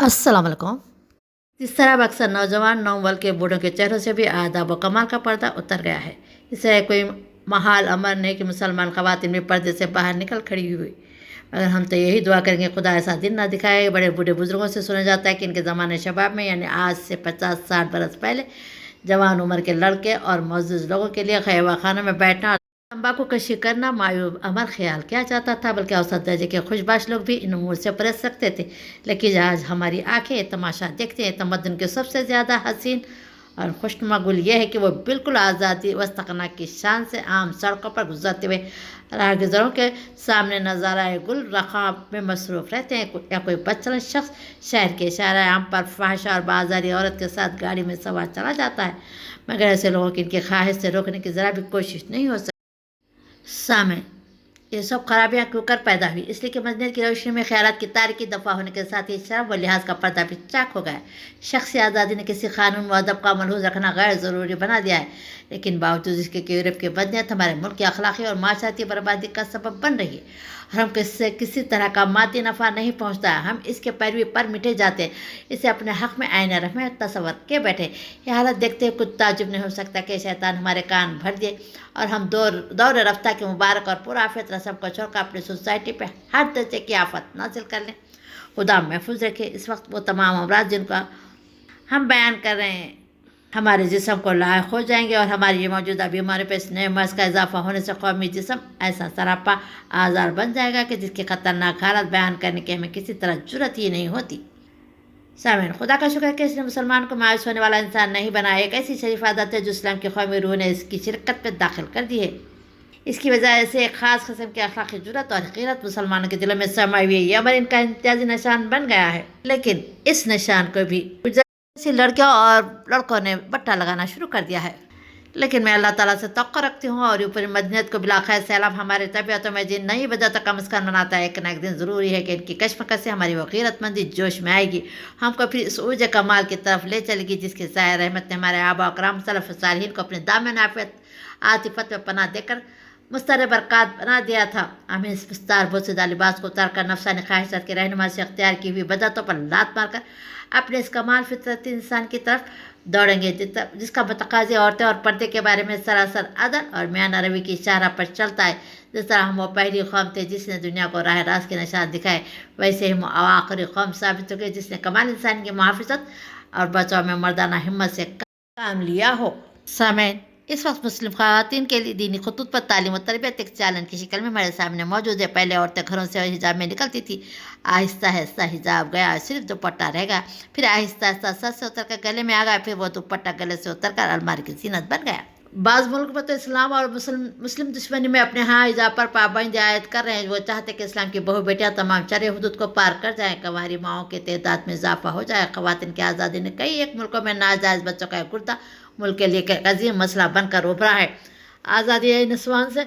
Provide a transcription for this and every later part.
अस्सलाम वालेकुम। जिस तरह अब अक्सर नौजवान नौवल के बूढ़ों के चेहरों से भी आदाब व कमाल का पर्दा उतर गया है। इससे कोई महाल अमर नहीं कि मुसलमान ख़वातीन भी पर्दे से बाहर निकल खड़ी हुई। मगर हम तो यही दुआ करेंगे खुदा ऐसा दिन ना दिखाए। बड़े बूढ़े बुजुर्गों से सुना जाता है कि इनके ज़माने शबाब में यानी आज से 50-60 बरस पहले जवान उम्र के लड़के और मौजूद लोगों के लिए खैवा खानों में बैठना तंबाकू कशी करना मायूब अमर ख्याल किया जाता था। बल्कि औसत दर्जे के खुशबाश लोग भी इन उमूर से परहेज रखते थे। लेकिन आज हमारी आंखें तमाशा देखते हैं। तमद्दुन के सबसे ज़्यादा हसीन और खुशनुमा गुल यह है कि वो बिल्कुल आज़ादी व तकना की शान से आम सड़कों पर गुजरते हुए राहगीरों के सामने नज़ारा गुल रखाब में मसरूफ़ रहते हैं। या कोई बदचलन शख्स शहर के इशारा आम पर फहशा और बाजारी औरत के साथ गाड़ी में सवार चला जाता है, मगर ऐसे लोगों की इनकी ख्वाहिश से रोकने की ज़रा भी कोशिश नहीं हो सकती। सामने ये सब खराबियाँ क्यों कर पैदा हुई? इसलिए कि मजनून की रोशनी में ख्यालात की तारीकी दफ़ा होने के साथ ही शर्म व लिहाज का पर्दा भी चाक हो गया। शख्सी आज़ादी ने किसी कानून व अदब का मलहूज़ रखना गैर ज़रूरी बना दिया है। लेकिन बावजूद इसके कि यूरोप की बदनीयत हमारे मुल्क की अखलाकी और माशरती बर्बादी का सबब बन रही है और हम किससे किसी तरह का मादी नफ़ा नहीं पहुँचता है। हम इसके पैरवी पर मिटे जाते हैं, इसे अपने हक़ में आईना रहमे तसव्वुर के बैठे। यह हालत देखते हुए कुछ ताजुब नहीं हो सकता कि शैतान हमारे कान भर दिए और हम दौर रफ्ता के मुबारक और पुराफित रस्म को छोड़कर अपनी सोसाइटी पे हर दर्जे की आफत नाजिल कर लें। खुदा महफूज रखे। इस वक्त वो तमाम अमराज जिनका हम बयान कर रहे हैं हमारे जिस्म को लायक हो जाएंगे और हमारी ये मौजूदा बीमारी पर इस नए मर्ज़ का इजाफा होने से कौमी जिस्म ऐसा सरापा आज़ार बन जाएगा कि जिसकी ख़तरनाक हालत बयान करने की हमें किसी तरह जुर्रत ही नहीं होती। सामीन, खुदा का शुक्र है कि इसने मुसलमान को मायूस होने वाला इंसान नहीं बनाया। एक ऐसी शरीफ आदत है जो इस्लाम की कौमी रूह ने इसकी शिरकत पर दाखिल कर दी है। इसकी वजह से एक ख़ास किस्म की अखलाकी जुर्रत और ग़ीरत मुसलमानों के दिलों में समाई हुई है। ये अमर इनका इम्तियाजी निशान बन गया है। लेकिन इस निशान को भी ऐसी लड़कियों और लड़कों ने बट्टा लगाना शुरू कर दिया है। लेकिन मैं अल्लाह ताला से तवक्को रखती हूँ और ऊपरी मदनियत को बिलाखैर सैलाब हमारे तबीयतों में जिन नई वजह तक मुस्कान बनाता है। एक न एक दिन ज़रूरी है कि इनकी कशमकश से हमारी वो ग़ीरतमंदी जोश में आएगी, हमको फिर इस ऊर्ज कमाल की तरफ ले चलेगी जिसकी ज़ाहिर रहमत ने हमारे आबा कराम सलफ़ सालिहीन को अपने दामन आफ़ियत आतिफत में पनाह देकर मुस्तर बरक़ात बना दिया था। हमें इस मुस्तार बोसीदा लिबास को उतार कर नफसानी ख्वाहिशात की रहनुमाई से अख्तियार की हुई बदतों पर लात मारकर अपने इस कमाल फितरती इंसान की तरफ दौड़ेंगे जिसका मतकाज़ी औरतें और पर्दे के बारे में सरासर अदल और म्याना रवि की इशारा पर चलता है। जिस तरह हम वो पहली कौम थे जिसने दुनिया को राह रास्त के निशान दिखाए, वैसे ही हम आखिरी कौम साबित हो गए जिसने कमाल इंसान की मुहाफ़िज़त और बचाव में मर्दाना हिम्मत से काम लिया हो। सामईन, इस वक्त मुस्लिम ख़वातीन के लिए दीनी खतूत पर तालीम और तरबियत एक चैलेंज की शक्ल में हमारे सामने मौजूद है। पहले औरतें घरों से हिजाब में निकलती थी, आहिस्ता आहिस्ता हिजाब गया, सिर्फ दुपट्टा रहेगा, फिर आहिस्ता आहिस्ता सर से उतर कर गले में आ गया, फिर वो दुपट्टा गले से उतर कर अलमारी की जीनत बन गया। बाज़ मुल्क में तो इस्लाम और मुस्लिम दुश्मनी में अपने यहाँ हिजाब पर पाबंदी आयद कर रहे हैं। वो चाहते कि इस्लाम की बहू बेटियाँ तमाम चरे हुदूद को पार कर जाएँ, कंवारी माओं के तादाद में इजाफा हो जाए। ख़वातीन की आज़ादी ने कई एक मुल्कों में नाजायज़ बच्चों का गुर्दा मुल्क के लिए एक अजीम मसला बनकर उभरा है। आज़ादी नस्वान से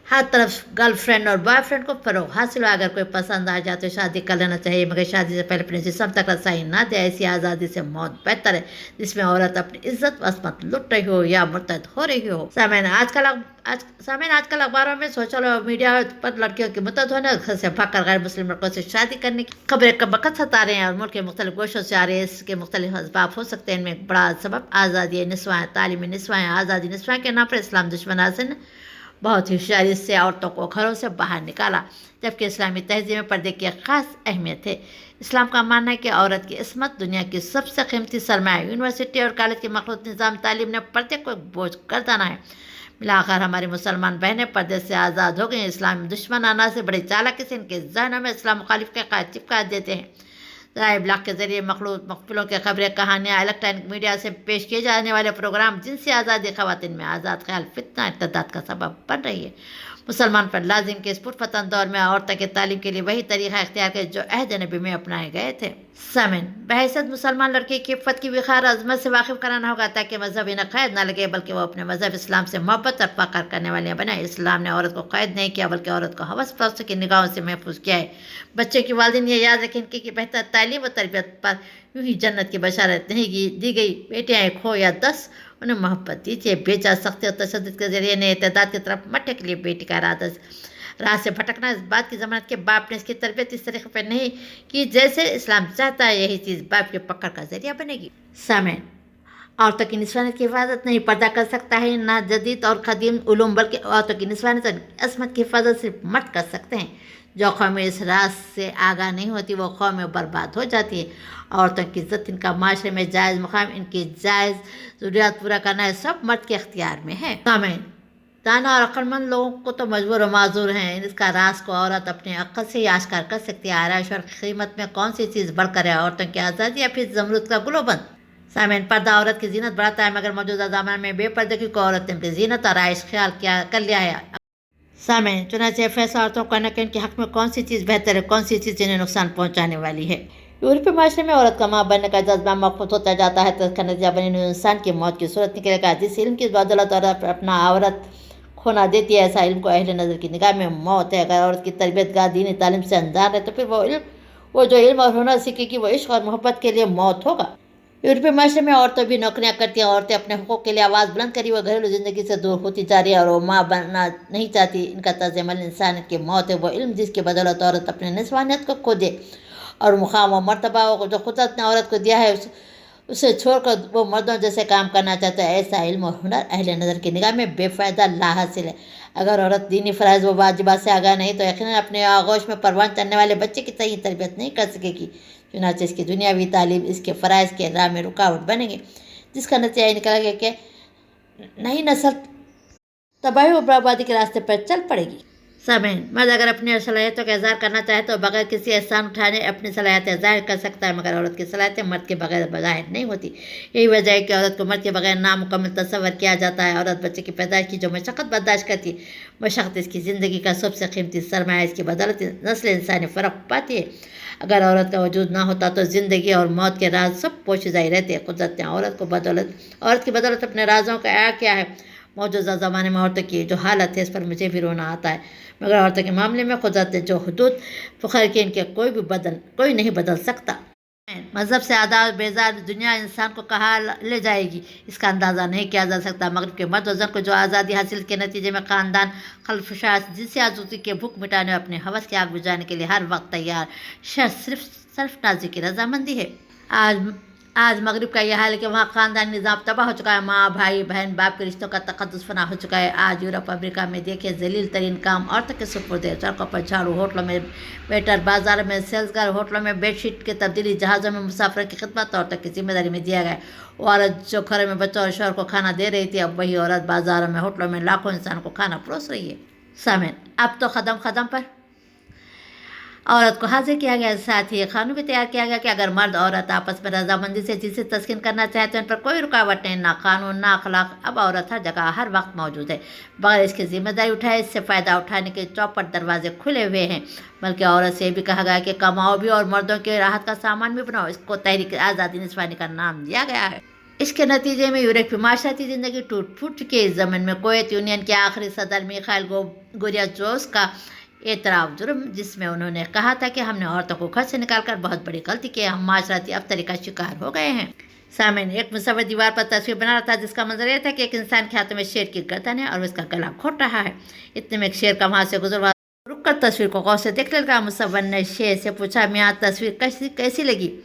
हर तरफ गर्लफ्रेंड और बॉयफ्रेंड को फ़रोग़ हासिल हो। अगर कोई पसंद आ जाए तो शादी कर लेना चाहिए, मगर शादी से पहले अपने जिस्म तक रसाई ना दे। ऐसी आज़ादी से मौत बेहतर है जिसमें औरत अपनी इज्जत वस्मत लुट रही हो या मुर्तद हो रही हो। सामईन, आजकल अखबारों में सोशल मीडिया पर लड़कियों की मुर्तद होने और घर से भागकर गैर मुस्लिम लड़कों से शादी करने की खबरें कब वक़्त सता रहे हैं और मुल्क के मुख्तलिफ गोशों से आ रहे हैं। इसके मुख्तलिफ असबाब हो सकते हैं। इनमें एक बड़ा सबब आज़ादी निस्वाएँ, तालीमी निस्वाएँ। आज़ादी निस्वाएँ के नाम पर इस्लाम दुश्मन ने बहुत ही होशियारी से औरतों को घरों से बाहर निकाला, जबकि इस्लामी तहज़ीब में पर्दे की ख़ास अहमियत है। इस्लाम का मानना है कि औरत की इस्मत दुनिया की सबसे कीमती सरमाया। यूनिवर्सिटी और कॉलेज के मखलूत निज़ाम तालीम ने पर्दे को एक बोझ गर्दाना है। मिलाकर हमारी मुसलमान बहनें पर्दे से आज़ाद हो गई। इस्लाम दुश्मन आना से बड़े चालाकी से इनके जहनों में इस्लाम मुखालिफ के कायद चिपका देते हैं। ज़राए इब्लाग के ज़रिए मखलूत मकफिलों के खबरें, कहानियाँ, इलेक्ट्रॉनिक मीडिया से पेश किए जाने वाले प्रोग्राम जिनसे आज़ादी ख़वातीन में आज़ाद ख्याल फितना इर्तिदाद का सबब बन रही है। मुसलमान पर लाजिम के इस पुरफतन दौर में औरतों की तालीम के लिए वही तरीक़ा इख्तियार किया जो अहद नबी में अपनाए गए थे। सामईन, बहैसियत मुसलमान लड़की की इफ़्फ़त की विखार अज़मत से वाकिफ़ कराना होगा ताकि मज़हब इन्हें क़ैद न लगे, बल्कि वो अपने मज़हब इस्लाम से मोहब्बत और फ़ख्र करने वाले बने। इस्लाम ने औरत को क़ैद नहीं किया, बल्कि औरत को हवस परस्तों की निगाहों से महफूज किया है। बच्चे की वालिदैन ये याद रखें कि बेहतर तालीम और तरबियत पर यूँ ही जन्नत की बशारत नहीं दी गई। बेटियाँ एक हो या 10, उन्हें मोहब्बत दीजिए। बेजा सख्ती और तशद्दुद के ज़रिए ने इत्तेदाद की तरफ मट्टे के लिए बेटी का इरादा راہ سے بھٹکنا اس بات کی ضمانت کہ باپ نے اس کی تربیت اس طریقے پر نہیں کی جیسے اسلام چاہتا ہے، یہی چیز باپ کے پکڑ کا ذریعہ بنے گی۔ سامعین، عورتوں کی نسوانیت کی حفاظت نہیں پردہ کر سکتا ہے نہ جدید اور قدیم علوم، بلکہ عورتوں کی نسوانیت اور عصمت کی حفاظت صرف مرد کر سکتے ہیں۔ جو قومیں اس راز سے آگاہ نہیں ہوتی وہ قومیں برباد ہو جاتی ہیں۔ عورتوں کی عزت، ان کا معاشرے میں جائز مقام، ان کی جائز ضروریات پورا کرنا، یہ سب مرد کے اختیار میں ہے۔ سامعین، دانا اور عقل مند لوگوں کو تو مجبور و معذور ہیں، اس کا راز کو عورت اپنے عقل سے ہی آشکار کر سکتی ہے۔ آرائش اور قیمت میں کون سی چیز بڑھ کر ہے، عورتوں کی آزادی یا پھر زمرد کا گلوبند؟ سامعین، پردہ عورت کی زینت بڑھاتا ہے، مگر موجودہ زمانے میں بے پردگی کو عورت نے اپنی زینت اور عائش خیال کر لیا ہے۔ سامعین، چنانچہ فیصلہ عورتوں کو کرنا کہ ان کے حق میں کون سی چیز بہتر ہے، کون سی چیز انہیں نقصان پہنچانے والی ہے۔ یورپی معاشرے میں عورت کا ماں بننے کا جذبہ مخفوت ہوتا جاتا ہے، تو اس کا نتیجہ بنی ہوئی انسان کی موت کی صورت نکلے گا۔ جس علم کی بدولت عورت اپنا عورت کھونا دیتی ہے، ایسا علم کو اہل نظر کی نگاہ میں موت ہے۔ اگر عورت کی تربیت گاہ دینی تعلیم سے انجان ہے تو پھر وہ جو علم اور ہنر سیکھے گی وہ عشق اور محبت کے لیے موت ہوگا۔ یورپی معاشرے میں عورتیں بھی نوکریاں کرتی ہیں، عورتیں اپنے حقوق کے لیے آواز بلند کری وہ گھریلو زندگی سے دور ہوتی جا رہی ہے اور وہ ماں بننا نہیں چاہتی۔ ان کا طرز عمل انسانیت کی موت ہے۔ وہ علم جس کی بدولت عورت اپنے نسوانیت کو کھو دے اور مقام و مرتبہ جو قدرت نے عورت کو دیا ہے اسے چھوڑ کر وہ مردوں جیسے کام کرنا چاہتا ہے، ایسا علم و ہنر اہل نظر کی نگاہ میں بے فائدہ لا حاصل ہے۔ اگر عورت دینی فرائض و واجبات سے آگاہ نہیں تو یقیناً اپنے آغوش میں پروان چڑھنے والے بچے کی صحیح تربیت نہیں کر سکے گی۔ چنانچہ اس کی دنیاوی تعلیم اس کے فرائض کے راہ میں رکاوٹ بنے گی، جس کا نتیجہ یہ نکلے گا کہ نئی نسل تباہی و بربادی کے راستے پر چل پڑے گی۔ سامعین، مرد اگر اپنی صلاحیتوں کا اظہار کرنا چاہے تو بغیر کسی احسان اٹھانے اپنی صلاحیتیں ظاہر کر سکتا ہے، مگر عورت کی صلاحیتیں مرد کے بغیر ظاہر نہیں ہوتی۔ یہی وجہ ہے کہ عورت کو مرد کے بغیر نامکمل تصور کیا جاتا ہے۔ عورت بچے کی پیدائش کی جو مشقت برداشت کرتی ہے، مشقت اس کی زندگی کا سب سے قیمتی سرمایہ، اس کی بدولت نسل انسانی فرق پاتی ہے۔ اگر عورت کا وجود نہ ہوتا تو زندگی اور موت کے راز سب پوشیدہ ہی رہتے۔ قدرت نے عورت کی بدولت اپنے رازوں کا احاطہ کیا ہے۔ موجودہ زمانے میں عورتوں کی جو حالت ہے اس پر مجھے بھی رونا آتا ہے، مگر عورتوں کے معاملے میں قدرت نے جو حدود فخر کی ان کے کوئی نہیں بدل سکتا۔ مذہب سے آزاد بیزار دنیا انسان کو کہاں لے جائے گی اس کا اندازہ نہیں کیا جا سکتا۔ مغرب کے مرد و زن کو جو آزادی حاصل کے نتیجے میں خاندان خلفشاس جنسی آزادی کے بھوک مٹانے اور اپنے ہوس کی آگ بجھانے کے لیے ہر وقت تیار، صرف نازی کی رضامندی ہے۔ آج مغرب کا یہ حال ہے کہ وہاں خاندانی نظام تباہ ہو چکا ہے، ماں بھائی بہن باپ کے رشتوں کا تقدس فنا ہو چکا ہے۔ آج یورپ امریکہ میں دیکھیں ذلیل ترین کام عورتوں کے سپرد ہے۔ سڑکوں پر جھاڑو، ہوٹلوں میں ویٹر، بازار میں سیلز گرل، ہوٹلوں میں بیڈ شیٹ کے تبدیلی، جہازوں میں مسافروں کی خدمت عورتوں کی ذمہ داری میں دیا گیا ہے۔ وہ عورت جو گھر میں بچوں اور شوہر کو کھانا دے رہی تھی، اب وہی عورت بازاروں میں ہوٹلوں میں لاکھوں انسان کو کھانا پروس رہی ہے۔ سامعین، اب تو قدم پر عورت کو حاضر کیا گیا، ساتھ ہی قانون بھی تیار کیا گیا کہ اگر مرد عورت آپس میں رضامندی سے جنسی تسکین کرنا چاہتے ہیں ان پر کوئی رکاوٹ نہیں، نہ قانون نہ اخلاق۔ اب عورت ہر جگہ ہر وقت موجود ہے، بغیر اس کی ذمہ داری اٹھائے اس سے فائدہ اٹھانے کے چوپٹ دروازے کھلے ہوئے ہیں۔ بلکہ عورت سے یہ بھی کہا گیا کہ کماؤ بھی اور مردوں کے راحت کا سامان بھی بناؤ۔ اس کو تحریک آزادی نسوانی کا نام دیا گیا ہے۔ اس کے نتیجے میں یورپی معاشرتی زندگی ٹوٹ پھوٹ چکی ہے۔ اس زمن میں کویت یونین کے آخری صدر میخائیل گورباچوف کا اعتراف جرم، جس میں انہوں نے کہا تھا کہ ہم نے عورتوں کو گھر سے نکال کر بہت بڑی غلطی کی ہے، ہم معاشرتی ابتری کا شکار ہو گئے ہیں۔ سامعین، ایک مصور دیوار پر تصویر بنا رہا تھا جس کا منظر یہ تھا کہ ایک انسان کے ہاتھ میں شیر کی گردن ہے اور اس کا گلا گھونٹ رہا ہے۔ اتنے میں ایک شیر کا وہاں سے گزر ہوا، رک کر تصویر کو غور سے دیکھنے لگا۔ مصور نے شیر سے پوچھا، میاں تصویر کیسی لگی؟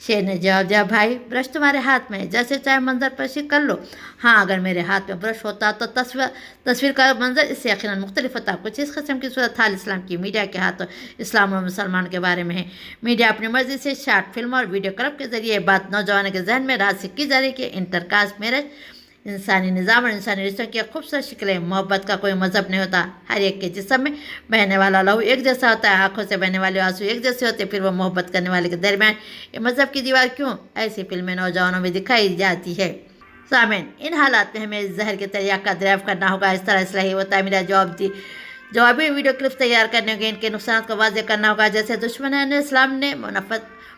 شیر نے جواب دیا، بھائی برش تمہارے ہاتھ میں ہے، جیسے چاہے منظر کشی کر لو۔ ہاں، اگر میرے ہاتھ میں برش ہوتا تو تصویر کا منظر اس سے یقیناً مختلف ہوتا۔ کچھ اس قسم کی صورت حال اسلام کی میڈیا کے ہاتھوں اسلام اور مسلمان کے بارے میں ہے۔ میڈیا اپنی مرضی سے شارٹ فلم اور ویڈیو کلپ کے ذریعے بات نوجوانوں کے ذہن میں راسخ کی جا رہی ہے کہ انٹر کاسٹ میرج انسانی نظام اور انسانی رشتوں کی خوبصورت شکلیں۔ محبت کا کوئی مذہب نہیں ہوتا، ہر ایک کے جسم میں بہنے والا لہو ایک جیسا ہوتا ہے، آنکھوں سے بہنے والے آنسو ایک جیسے ہوتے ہیں، پھر وہ محبت کرنے والے کے درمیان یہ مذہب کی دیوار کیوں؟ ایسی فلمیں نوجوانوں میں دکھائی جاتی ہے۔ سامعین، ان حالات میں ہمیں زہر کے تریاق کا دریافت کرنا ہوگا۔ اس طرح اصلاحی و تعمیرہ جوابی ویڈیو کلپس تیار کرنے ہوگے، ان کے نقصانات کو واضح کرنا ہوگا، جیسے دشمنان اسلام نے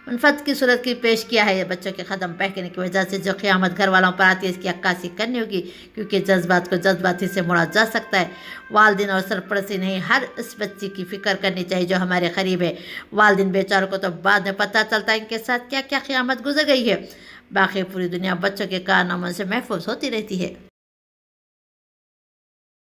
منفت کی صورت کی پیش کیا ہے۔ بچوں کے قدم بہکنے کی وجہ سے جو قیامت گھر والوں پر آتی ہے اس کی عکاسی کرنی ہوگی، کیونکہ جذبات کو جذباتی سے موڑا جا سکتا ہے۔ والدین اور سرپرستی نہیں، ہر اس بچی کی فکر کرنی چاہیے جو ہمارے قریب ہے۔ والدین بیچاروں کو تو بعد میں پتہ چلتا ہے ان کے ساتھ کیا کیا قیامت گزر گئی ہے، باقی پوری دنیا بچوں کے کارناموں سے محفوظ ہوتی رہتی ہے۔